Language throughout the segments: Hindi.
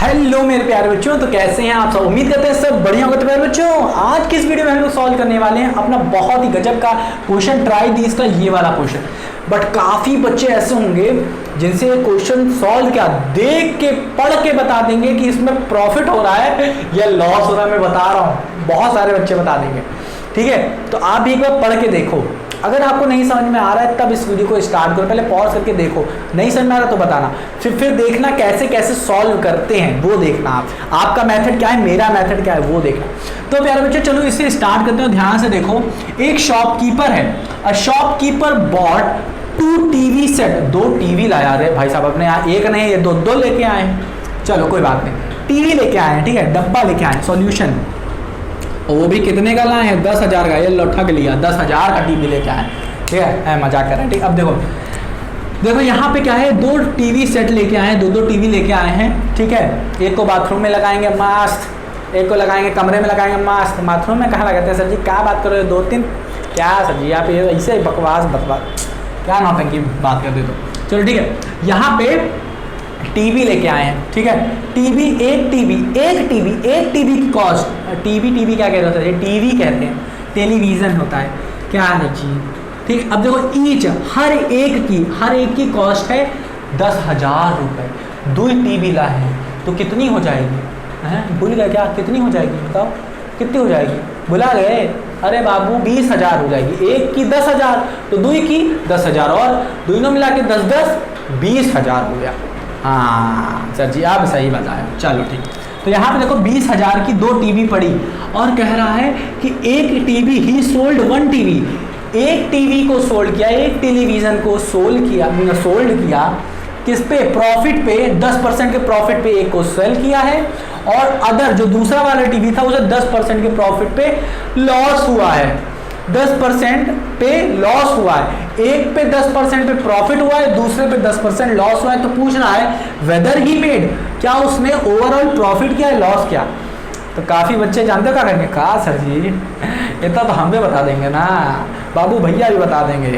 हेलो मेरे प्यारे बच्चों, तो कैसे हैं आप सब। उम्मीद करते हैं सब बढ़िया होगा। तो प्यारे बच्चों, आज की इस वीडियो में हम लोग सॉल्व करने वाले हैं अपना बहुत ही गजब का क्वेश्चन, ट्राई दिस का ये वाला क्वेश्चन। बट काफ़ी बच्चे ऐसे होंगे जिनसे ये क्वेश्चन सॉल्व क्या देख के पढ़ के बता देंगे कि इसमें प्रॉफिट हो रहा है या लॉस हो रहा है। मैं बता रहा हूँ, बहुत सारे बच्चे बता देंगे। ठीक है, तो आप भी एक बार पढ़ के देखो। अगर आपको नहीं समझ में आ रहा है तब इस वीडियो को स्टार्ट करो, पहले पॉज करके देखो। नहीं समझ में आ रहा तो बताना, फिर देखना कैसे कैसे सॉल्व करते हैं वो देखना। आपका मेथड क्या है, मेरा मेथड क्या है वो देखना। तो प्यारे बच्चों चलो इसे स्टार्ट करते हैं। ध्यान से देखो, एक शॉपकीपर है। A shopkeeper bot 2 TV set, 2 TV लाया रे भाई साहब अपने यहाँ, एक नहीं ये दो लेके आए हैं। चलो कोई बात नहीं, टीवी लेके आए हैं, ठीक है, डब्बा लेके आए हैं। सॉल्यूशन, वो भी कितने का लाए हैं, 10,000 का। ये लौटा के लिया 10,000 का टीवी लेके आए, ठीक है, मजाक कर रहे हैं। ठीक, अब देखो यहाँ पे क्या है, 2 टीवी सेट लेके आए हैं, 2 टीवी लेके आए हैं। ठीक है, एक को बाथरूम में लगाएंगे मस्त, एक को लगाएंगे कमरे में लगाएंगे मस्त। बाथरूम में कहाँ लगाते हैं सर जी, क्या बात कर रहे हो, 2-3 क्या सर जी आप ये ऐसे बकवास क्या नौटंकी बात करते तो। चलो ठीक है, यहाँ पे टीवी लेके आए हैं। ठीक है, एक टीवी की कॉस्ट, टीवी क्या कहते हैं, टीवी कहते हैं, टेलीविज़न होता है क्या है जी। ठीक, अब देखो ईच हर एक की कॉस्ट है 10,000 रुपये। 2 टीवी लाए हैं तो कितनी हो जाएगी, हैं भूल गए क्या, कितनी हो जाएगी बताओ, कितनी हो जाएगी, भुला गए। अरे बाबू 20,000 हो जाएगी। एक की 10,000 तो 2 की 10,000 और दोनों मिला के 10 20,000 हो गया। हाँ सर जी आप सही बताया। चलो ठीक, तो यहाँ पे देखो 20,000 की 2 टीवी पड़ी और कह रहा है कि एक टीवी ही सोल्ड 1 टीवी, एक टीवी को सोल्ड किया, एक टेलीविज़न को सोल्ड किया किस पे, प्रॉफिट पे, 10% के प्रॉफिट पे एक को सेल किया है, और अदर जो दूसरा वाला टीवी था उसे 10% के प्रॉफिट पे लॉस हुआ है। 10% पे लॉस हुआ है, एक पे 10% पे प्रॉफिट हुआ है, दूसरे पे 10% लॉस हुआ है। तो पूछ रहा है वेदर ही मेड, क्या उसने ओवरऑल प्रॉफिट किया है लॉस किया। तो काफ़ी बच्चे जानते हो क्या करेंगे, कहा सर जी इतना तो हम भी बता देंगे ना, बाबू भैया भी बता देंगे।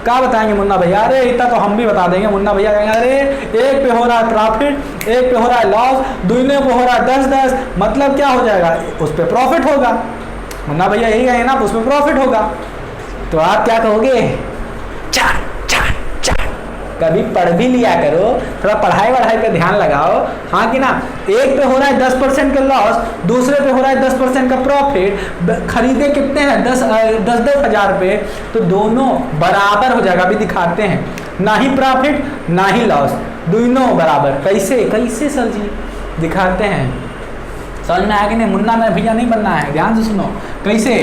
क्या बताएंगे मुन्ना भैया, अरे इतना तो हम भी बता देंगे। मुन्ना भैया कहेंगे अरे एक पे हो रहा है प्रॉफिट, एक पे हो रहा है लॉस, दोनों पे हो रहा है 10-10, मतलब क्या हो जाएगा, उस पर प्रॉफिट होगा। मुन्ना भैया यही कहेंगे ना, उस पर प्रॉफिट होगा। तो आप क्या कहोगे, चार। कभी पढ़ भी लिया करो, थोड़ा पढ़ाई पे ध्यान लगाओ, हाँ कि ना। एक पे हो रहा है 10% का लॉस, दूसरे पे हो रहा है 10% का प्रॉफिट। खरीदे कितने हैं, 10,000 रुपये, तो दोनों बराबर हो जाएगा। अभी दिखाते हैं, ना ही प्रॉफिट ना ही लॉस, दोनों बराबर। कैसे सर जी दिखाते हैं, समझ में आया कि नहीं। मुन्ना में भैया नहीं बनना है, ध्यान से सुनो कैसे।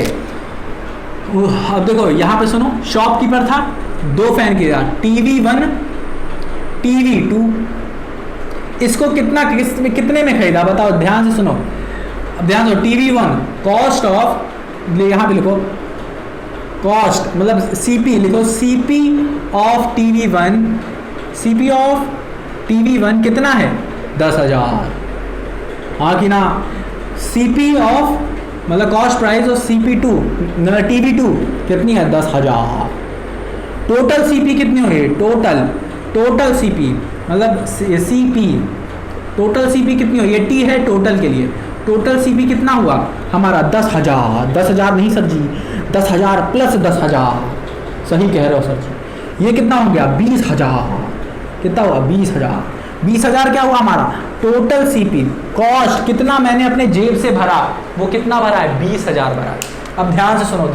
अब देखो यहाँ पे सुनो, शॉपकीपर था, 2 फैन के साथ, टीवी 1 टीवी 2, इसको कितने में खरीदा बताओ, ध्यान से सुनो। अब ध्यान दो, टीवी 1 कॉस्ट ऑफ, यहाँ पे लिखो कॉस्ट मतलब सीपी लिखो, सीपी ऑफ टीवी 1 कितना है 10,000, हाँ कि ना। सीपी ऑफ मतलब cost price of CP 2 TV 2 कितनी है 10,000। टोटल सीपी कितनी हुई, टोटल सीपी मतलब सीपी, टोटल सीपी कितनी हुई, ये टी है टोटल के लिए। टोटल सीपी कितना हुआ हमारा 10,000, 10,000 नहीं सर जी, 10,000 प्लस 10,000, सही कह रहे हो सर जी। ये कितना हो गया 20,000, कितना हुआ 20,000। 20,000 क्या हुआ हमारा टोटल सीपी। कॉस्ट कितना मैंने अपने जेब से भरा, वो कितना भरा है 20,000 भरा। अब ध्यान से सुनो,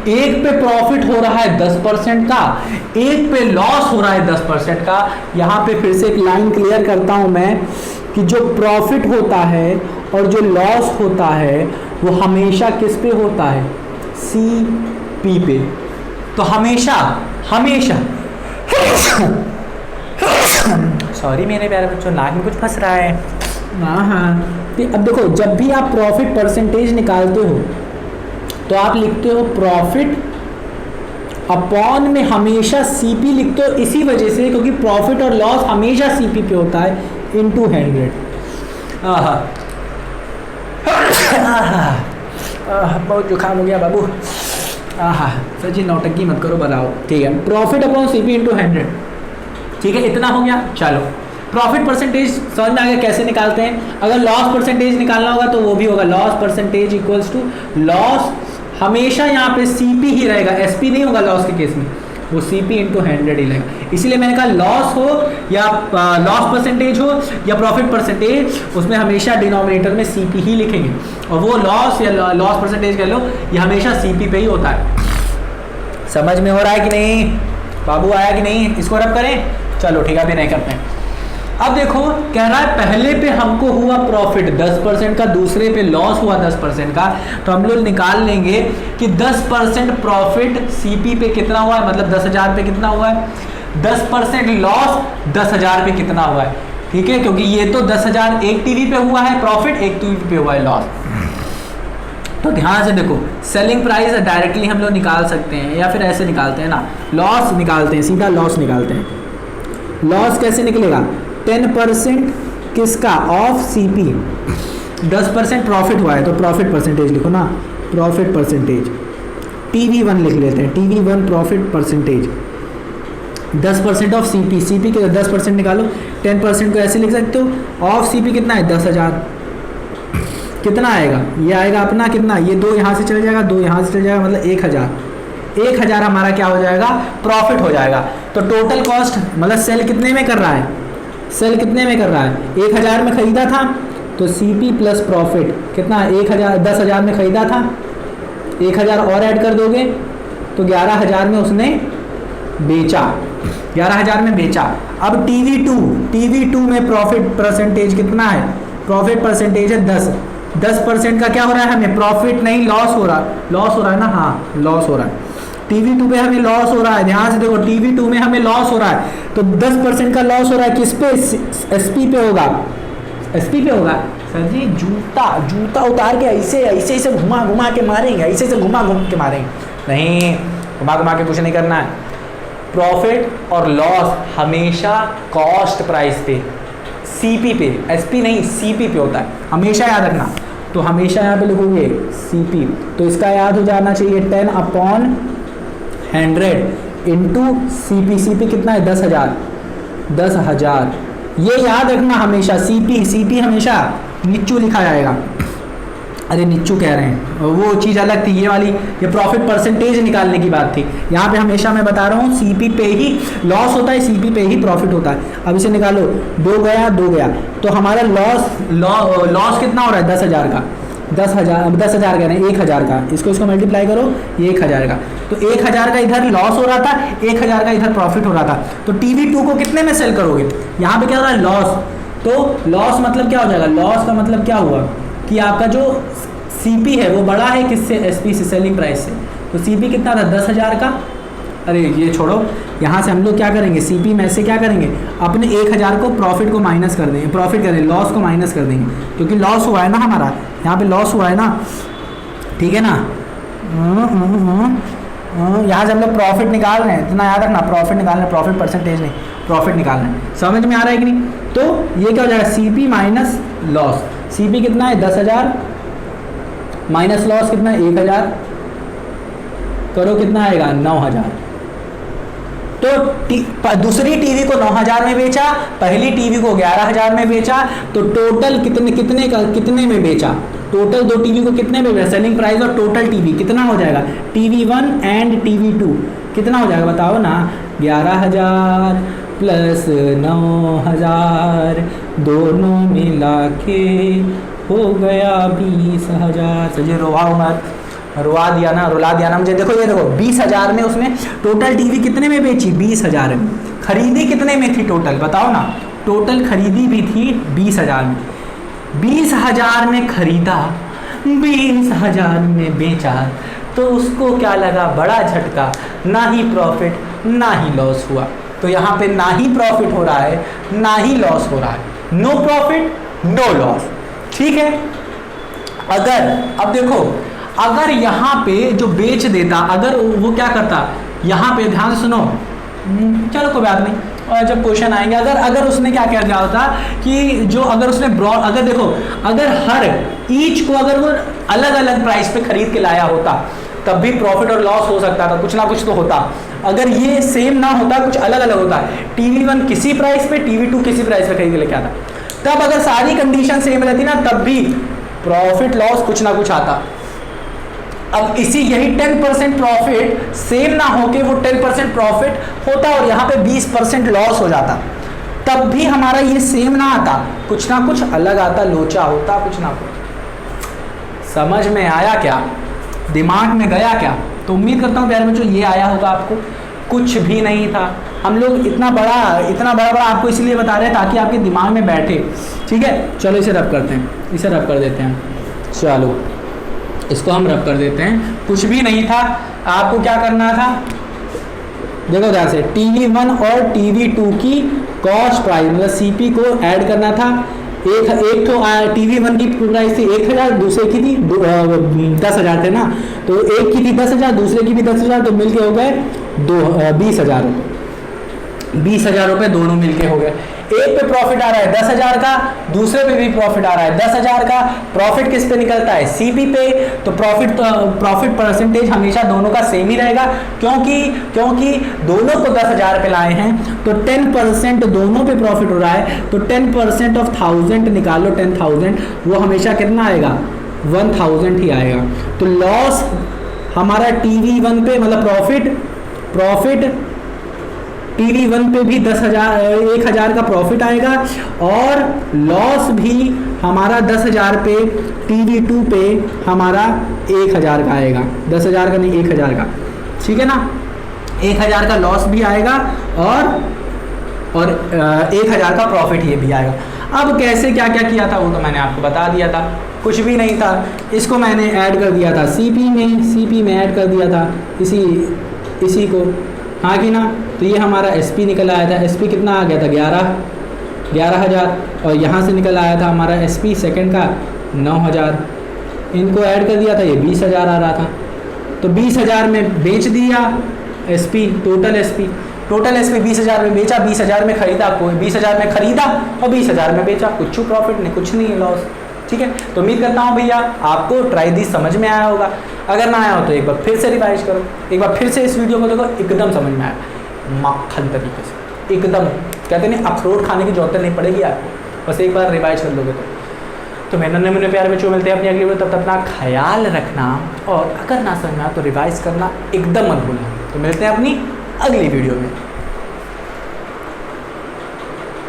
एक पे प्रॉफिट हो रहा है 10% का, एक पे लॉस हो रहा है 10% का। यहाँ पे फिर से एक लाइन क्लियर करता हूँ मैं कि जो प्रॉफिट होता है और जो लॉस होता है वो हमेशा किस पे होता है, सीपी पे। तो हमेशा सॉरी मेरे प्यारे बच्चों, नाक में कुछ फंस रहा है। हाँ, अब देखो जब भी आप प्रॉफिट परसेंटेज निकालते हो तो आप लिखते हो प्रॉफिट अपॉन में हमेशा सीपी लिखते हो, इसी वजह से क्योंकि प्रॉफिट और लॉस हमेशा सीपी पे होता है, इनटू 100। बहुत जुकाम हो गया बाबू। सर जी नौटंकी मत करो, बताओ। ठीक है, प्रॉफिट अपॉन सीपी इनटू 100, ठीक है, इतना हो गया। चलो प्रॉफिट परसेंटेज समझ में आ गया कैसे निकालते हैं। अगर लॉस परसेंटेज निकालना होगा तो वो भी होगा loss percentage equals to loss, हमेशा यहाँ पे सीपी ही रहेगा, एसपी नहीं होगा लॉस के केस में, वो सीपी इंटू 100 ही लगेगा। इसीलिए मैंने कहा लॉस हो या लॉस परसेंटेज हो या प्रॉफिट परसेंटेज, उसमें हमेशा डिनोमिनेटर में सीपी ही लिखेंगे, और वो लॉस या लॉस परसेंटेज कह लो ये हमेशा सीपी पे ही होता है। समझ में हो रहा है कि नहीं बाबू, आया कि नहीं? इसको रब करें, चलो ठीक है अभी नहीं करते हैं। अब देखो कह रहा है पहले पे हमको हुआ प्रॉफिट 10% का, दूसरे पे लॉस हुआ 10% का, तो हम लोग निकाल लेंगे कि 10% प्रॉफिट सीपी पे कितना हुआ है, मतलब 10,000 पे कितना हुआ है, 10% लॉस 10,000 पे कितना हुआ है। ठीक है, क्योंकि ये तो 10,000 एक टीवी पे हुआ है प्रॉफिट, एक टीवी पे हुआ है लॉस। तो ध्यान से देखो, सेलिंग प्राइस डायरेक्टली हम लोग निकाल सकते हैं या फिर ऐसे निकालते हैं ना, लॉस निकालते हैं, सीधा लॉस निकालते हैं। लॉस कैसे निकलेगा, 10% किसका, ऑफ सीपी, 10% प्रॉफिट हुआ है तो प्रॉफिट परसेंटेज लिखो ना, प्रॉफिट परसेंटेज, TV1 लिख लेते हैं, TV1 profit percentage, 10% of CP, CP के 10% निकालो, 10% को ऐसे लिख सकते हो, ऑफ सीपी कितना है 10,000, कितना आएगा, ये आएगा अपना कितना, ये 2 यहाँ से चले जाएगा, 2 यहाँ से चले जाएगा, मतलब 1,000 हमारा क्या हो जाएगा, प्रॉफिट हो जाएगा। तो टोटल कॉस्ट मतलब सेल कितने में कर रहा है, सेल कितने में कर रहा है, 1,000 में खरीदा था, तो सीपी प्लस प्रॉफिट कितना, 10,000 में खरीदा था, 1,000 और ऐड कर दोगे तो 11,000 में उसने बेचा, 11,000 में बेचा। अब TV2 में प्रॉफिट परसेंटेज कितना है, प्रॉफिट परसेंटेज है 10% का क्या हो रहा है हमें, प्रॉफिट नहीं लॉस हो रहा है ना, हाँ लॉस हो रहा है, TV2 पे हमें लॉस हो रहा है, ध्यान से देखो TV2 में हमें लॉस हो रहा है, तो 10% का लॉस हो रहा है, किस पे, SP पे होगा, SP पे होगा। सर जी जूता उतार के ऐसे घुमा के मारेंगे, ऐसे घुमा के मारेंगे, नहीं घुमा के कुछ नहीं करना है। प्रॉफिट और लॉस हमेशा कॉस्ट प्राइस पे, सीपी पे, एसपी नहीं सीपी पे होता है, हमेशा याद रखना। तो हमेशा यहाँ पे लिखोगे सीपी, तो इसका याद हो जाना चाहिए 10/100 इंटू सीपी कितना है 10,000, ये याद रखना हमेशा, सीपी हमेशा नीचू लिखा जाएगा, अरे नीचू कह रहे हैं, वो चीज़ अलग थी, ये वाली ये प्रॉफिट परसेंटेज निकालने की बात थी। यहाँ पे हमेशा मैं बता रहा हूँ सीपी पे ही लॉस होता है, सीपी पे ही प्रॉफिट होता है। अब इसे निकालो, 2 गया, तो हमारा लॉस कितना हो रहा है 10,000 का, 10,000 कह रहे हैं 1,000 का, इसको मल्टीप्लाई करो, ये 1,000 का, तो 1,000 का इधर लॉस हो रहा था, 1,000 का इधर प्रॉफिट हो रहा था। तो TV2 को कितने में सेल करोगे, यहाँ पे क्या हो रहा है लॉस, तो लॉस मतलब क्या हो जाएगा, लॉस का मतलब क्या हुआ कि आपका जो सीपी है वो बड़ा है किससे, एसपी से, सेलिंग प्राइस से, तो सीपी कितना था 10,000 का, अरे ये छोड़ो, यहाँ से हम लोग क्या करेंगे, सीपी में से क्या करेंगे, अपने 1,000 को प्रॉफिट को माइनस कर देंगे, प्रॉफिट करें लॉस को माइनस कर देंगे, क्योंकि लॉस हुआ है ना हमारा, यहाँ पे लॉस हुआ है ना, ठीक है ना। यहाँ से हम लोग प्रॉफिट निकाल रहे हैं, इतना याद रखना, प्रॉफिट निकालना है, प्रॉफिट परसेंटेज नहीं, प्रॉफिट निकालना है। समझ में आ रहा है कि नहीं? तो ये क्या हो जाएगा, सीपी माइनस लॉस, सीपी कितना है 10,000 माइनस लॉस कितना है 1,000, करो कितना आएगा 9,000। तो दूसरी टीवी को 9,000 में बेचा, पहली टीवी को 11,000 में बेचा, तो टोटल कितने में बेचा, टोटल 2 टीवी को कितने में बेचा, सेलिंग प्राइस और टोटल टीवी कितना हो जाएगा, TV1 एंड TV2 कितना हो जाएगा बताओ ना, 11,000 प्लस 9,000 दोनों मिला के हो गया 20,000। सही रुला दिया ना मुझे। देखो ये देखो 20,000 में उसने टोटल टीवी कितने में बेची, 20,000 में, खरीदी कितने में थी टोटल बताओ ना, टोटल खरीदी भी थी 20,000 में, 20,000 में खरीदा, 20,000 में बेचा, तो उसको क्या लगा, बड़ा झटका, ना ही प्रॉफिट ना ही लॉस हुआ। तो यहाँ पे ना ही प्रॉफिट हो रहा है ना ही लॉस हो रहा है, नो प्रॉफिट नो लॉस। ठीक है, अगर अब देखो, अगर यहाँ पे जो बेच देता, अगर वो क्या करता, यहाँ पे ध्यान से सुनो, चलो कोई बात नहीं, और जब क्वेश्चन आएंगे, अगर उसने क्या कर दिया होता कि जो अगर उसने अगर देखो, अगर हर ईच को अगर वो अलग अलग प्राइस पे खरीद के लाया होता, तब भी प्रॉफिट और लॉस हो सकता था, कुछ ना कुछ तो होता। अगर ये सेम ना होता, कुछ अलग अलग होता, TV1 किसी प्राइस पे, TV2 किसी प्राइस पे खरीद के लेके आता, तब अगर सारी कंडीशन सेम रहती ना, तब भी प्रॉफिट लॉस कुछ ना कुछ आता। अब इसी यही 10% प्रॉफिट सेम ना होके वो 10% प्रॉफिट होता और यहाँ पे 20% लॉस हो जाता, तब भी हमारा ये सेम ना आता, कुछ ना कुछ अलग आता, लोचा होता कुछ ना कुछ। समझ में आया क्या? दिमाग में गया क्या? तो उम्मीद करता हूँ प्यारे बच्चों ये आया होगा आपको। कुछ भी नहीं था, हम लोग इतना बड़ा आपको इसलिए बता रहे हैं ताकि आपके दिमाग में बैठे। ठीक है, चलो इसे रब करते हैं, इसे रब कर देते हैं। चलो इसको हम रब कर देते हैं। कुछ भी नहीं था, आपको क्या करना था, देखो ध्यान से, TV1 और TV2 की कॉस्ट प्राइस मतलब CP को ऐड करना था। एक तो TV1 की प्राइस थी 1000, दूसरे की थी 10,000 थे ना, तो एक की थी 10,000, दूसरे की भी 10,000, तो मिलके हो गए 20,000 रुपये। 20,000 रुपये दोनों मिलके हो गए। एक पे प्रॉफिट आ रहा है 10,000 का, दूसरे पे भी प्रॉफिट आ रहा है 10,000 का। प्रॉफिट किस पे निकलता है? CP पे। तो प्रॉफिट परसेंटेज हमेशा दोनों का सेम ही रहेगा, क्योंकि दोनों को 10,000 पे लाए हैं, तो 10% दोनों पे प्रॉफिट हो रहा है, तो 10% ऑफ 1000 निकालो, 10,000 वो हमेशा कितना आएगा? 1000 ही आएगा। तो लॉस हमारा TV1 पे मतलब प्रॉफिट TV1 पे भी 10,000 का प्रॉफिट आएगा, और लॉस भी हमारा 10,000 पे TV2 पे हमारा 1,000 का आएगा। 10,000 का नहीं, 1,000 का। ठीक है ना, 1,000 का लॉस भी आएगा और 1,000 का प्रॉफिट ये भी आएगा। अब कैसे क्या क्या किया था वो तो मैंने आपको बता दिया था। कुछ भी नहीं था, इसको मैंने ऐड कर दिया था CP में ऐड कर दिया था इसी को, हाँ कि ना। तो ये हमारा SP निकल आया था। SP कितना आ गया था? 11,000। और यहाँ से निकल आया था हमारा SP सेकंड का 9,000। इनको ऐड कर दिया था, ये 20,000 आ रहा था। तो 20,000 में बेच दिया SP, टोटल SP 20,000 में बेचा, 20,000 में खरीदा, कोई 20,000 में खरीदा और 20,000 में बेचा, कुछ प्रॉफिट नहीं, कुछ नहीं है लॉस। ठीक है, तो उम्मीद करता हूँ भैया आपको ट्राई दिस समझ में आया होगा। अगर ना आया हो तो एक बार फिर से रिवाइज करो, एक बार फिर से इस वीडियो को देखो, एकदम समझ में आया मक्खन तरीके से, एकदम कहते नहीं अखरोट खाने की जरूरत नहीं पड़ेगी आपको, बस एक बार रिवाइज कर लोगे तो मेरे नन्हे मुन्ने प्यारे बच्चों, मिलते हैं अपनी अगली वीडियो। तब तक अपना ख्याल रखना, और अगर ना समझ में आया तो रिवाइज करना एकदम मत भूलना। तो मिलते हैं अपनी अगली वीडियो में।